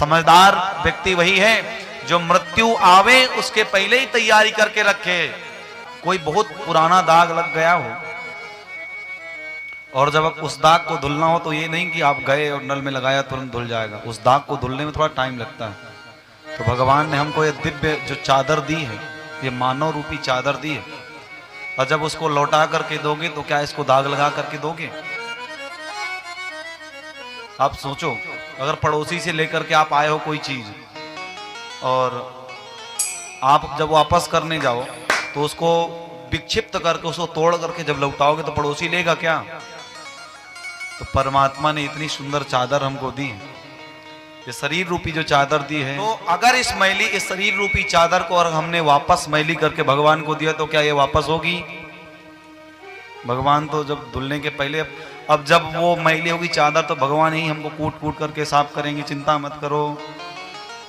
समझदार व्यक्ति वही है जो मृत्यु आवे उसके पहले ही तैयारी करके रखे। कोई बहुत पुराना दाग लग गया हो और जब उस दाग को धुलना हो तो ये नहीं कि आप गए और नल में लगाया तुरंत धुल जाएगा, उस दाग को धुलने में थोड़ा टाइम लगता है। तो भगवान ने हमको ये दिव्य जो चादर दी है, ये मानव रूपी चादर दी है, और जब उसको लौटा करके दोगे तो क्या इसको दाग लगा करके दोगे? आप सोचो, अगर पड़ोसी से लेकर के आप आए हो कोई चीज और आप जब वापस करने जाओ तो उसको विक्षिप्त करके उसको तोड़ करके जब लौटाओगे तो पड़ोसी लेगा क्या? तो परमात्मा ने इतनी सुंदर चादर हमको दी, ये शरीर रूपी जो चादर दी है, तो अगर इस शरीर रूपी चादर को और हमने वापस मैली करके भगवान को दिया तो क्या ये वापस होगी? भगवान तो जब धुलने के पहले, अब जब वो मैली होगी चादर तो भगवान ही हमको कूट कूट करके साफ करेंगे, चिंता मत करो।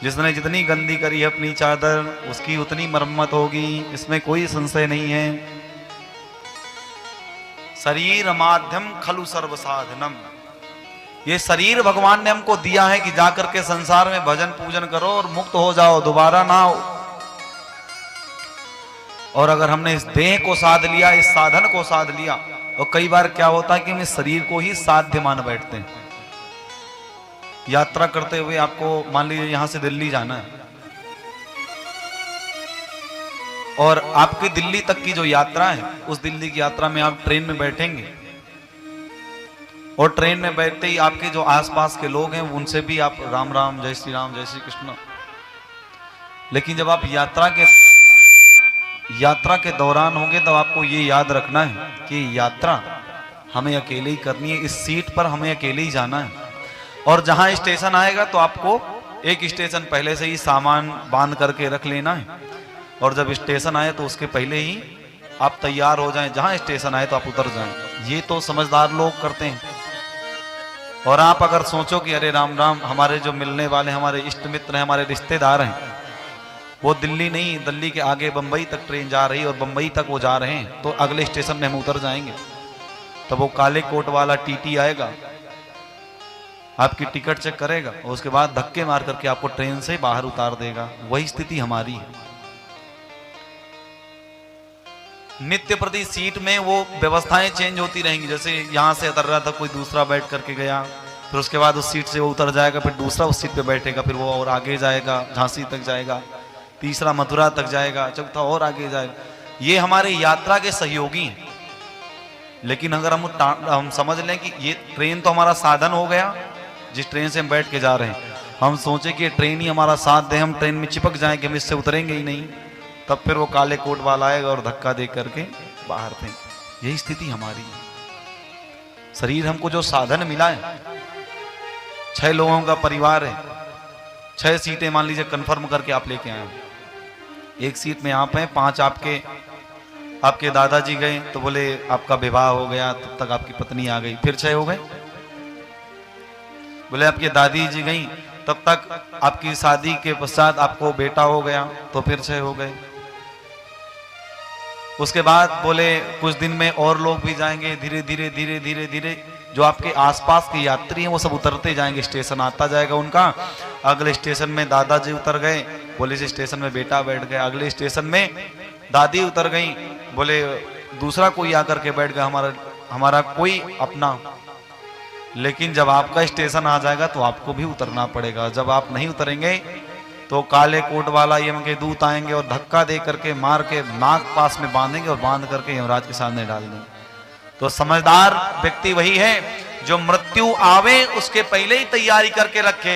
जिसने जितनी गंदी करी है अपनी चादर उसकी उतनी मरम्मत होगी, इसमें कोई संशय नहीं है। शरीर माध्यम खलु सर्व साधनम, ये शरीर भगवान ने हमको दिया है कि जाकर के संसार में भजन पूजन करो और मुक्त हो जाओ, दोबारा ना हो। और अगर हमने इस देह को साध लिया, इस साधन को साध लिया, और कई बार क्या होता है कि हम इस शरीर को ही साध्य मान बैठते हैं। यात्रा करते हुए आपको मान लीजिए यहां से दिल्ली जाना है और आपकी दिल्ली तक की जो यात्रा है, उस दिल्ली की यात्रा में आप ट्रेन में बैठेंगे और ट्रेन में बैठते ही आपके जो आसपास के लोग हैं उनसे भी आप राम राम, जय श्री राम, जय श्री कृष्ण। लेकिन जब आप यात्रा के दौरान होंगे तब आपको ये याद रखना है कि यात्रा हमें अकेले ही करनी है, इस सीट पर हमें अकेले ही जाना है। और जहां स्टेशन आएगा तो आपको एक स्टेशन पहले से ही सामान बांध करके रख लेना है, और जब स्टेशन आए तो उसके पहले ही आप तैयार हो जाएं, जहां स्टेशन आए तो आप उतर जाएं। ये तो समझदार लोग करते हैं। और आप अगर सोचो कि अरे राम राम, हमारे जो मिलने वाले हमारे इष्ट मित्र हैं, हमारे रिश्तेदार हैं, वो दिल्ली नहीं, दिल्ली के आगे बंबई तक ट्रेन जा रही है और बंबई तक वो जा रहे हैं, तो अगले स्टेशन में हम उतर जाएंगे। तब वो काले कोट वाला टीटी आएगा, आपकी टिकट चेक करेगा और उसके बाद धक्के मार करके आपको ट्रेन से बाहर उतार देगा। वही स्थिति हमारी है। नित्य प्रति सीट में वो व्यवस्थाएं चेंज होती रहेंगी। जैसे यहां से उतर रहा था, कोई दूसरा बैठ करके गया, फिर उसके बाद उस सीट से वो उतर जाएगा, फिर दूसरा उस सीट पे बैठेगा, फिर वो और आगे जाएगा, झांसी तक जाएगा, तीसरा मथुरा तक जाएगा, चौथा और आगे जाएगा। ये हमारे यात्रा के सहयोगी हैं। लेकिन अगर हम समझ लें कि ये ट्रेन तो हमारा साधन हो गया, जिस ट्रेन से हम बैठ के जा रहे हैं, हम सोचे कि ट्रेन ही हमारा साथ दे, हम ट्रेन में चिपक जाएंगे, हम इससे उतरेंगे ही नहीं, तब फिर वो काले कोट वाला आएगा और धक्का दे करके बाहर फेंक। यही स्थिति हमारी है। शरीर हमको जो साधन मिला है, 6 लोगों का परिवार है, 6 सीटें मान लीजिए कंफर्म करके आप लेके आए, एक सीट में आप हैं, 5 आपके दादाजी गए तो बोले आपका विवाह हो गया, तब तक आपकी पत्नी आ गई, फिर 6 हो गए। बोले आपकी दादी जी गई, तब तक आपकी शादी के पश्चात आपको बेटा हो गया, तो फिर 6 हो गए। उसके बाद बोले कुछ दिन में और लोग भी जाएंगे, धीरे धीरे धीरे धीरे धीरे जो आपके आसपास के यात्री हैं वो सब उतरते जाएंगे, स्टेशन आता जाएगा उनका। अगले स्टेशन में दादाजी उतर गए, बोले इस स्टेशन में बेटा बैठ गया। अगले स्टेशन में दादी उतर गई, बोले दूसरा कोई आकर के बैठ गया, हमारा कोई अपना। लेकिन जब आपका स्टेशन आ जाएगा तो आपको भी उतरना पड़ेगा। जब आप नहीं उतरेंगे तो काले कोट वाला यम के दूत आएंगे और धक्का दे करके मार के नाक पास में बांधेंगे और बांध करके यमराज के सामने डाल देंगे। तो समझदार व्यक्ति वही है जो मृत्यु आवे उसके पहले ही तैयारी करके रखे।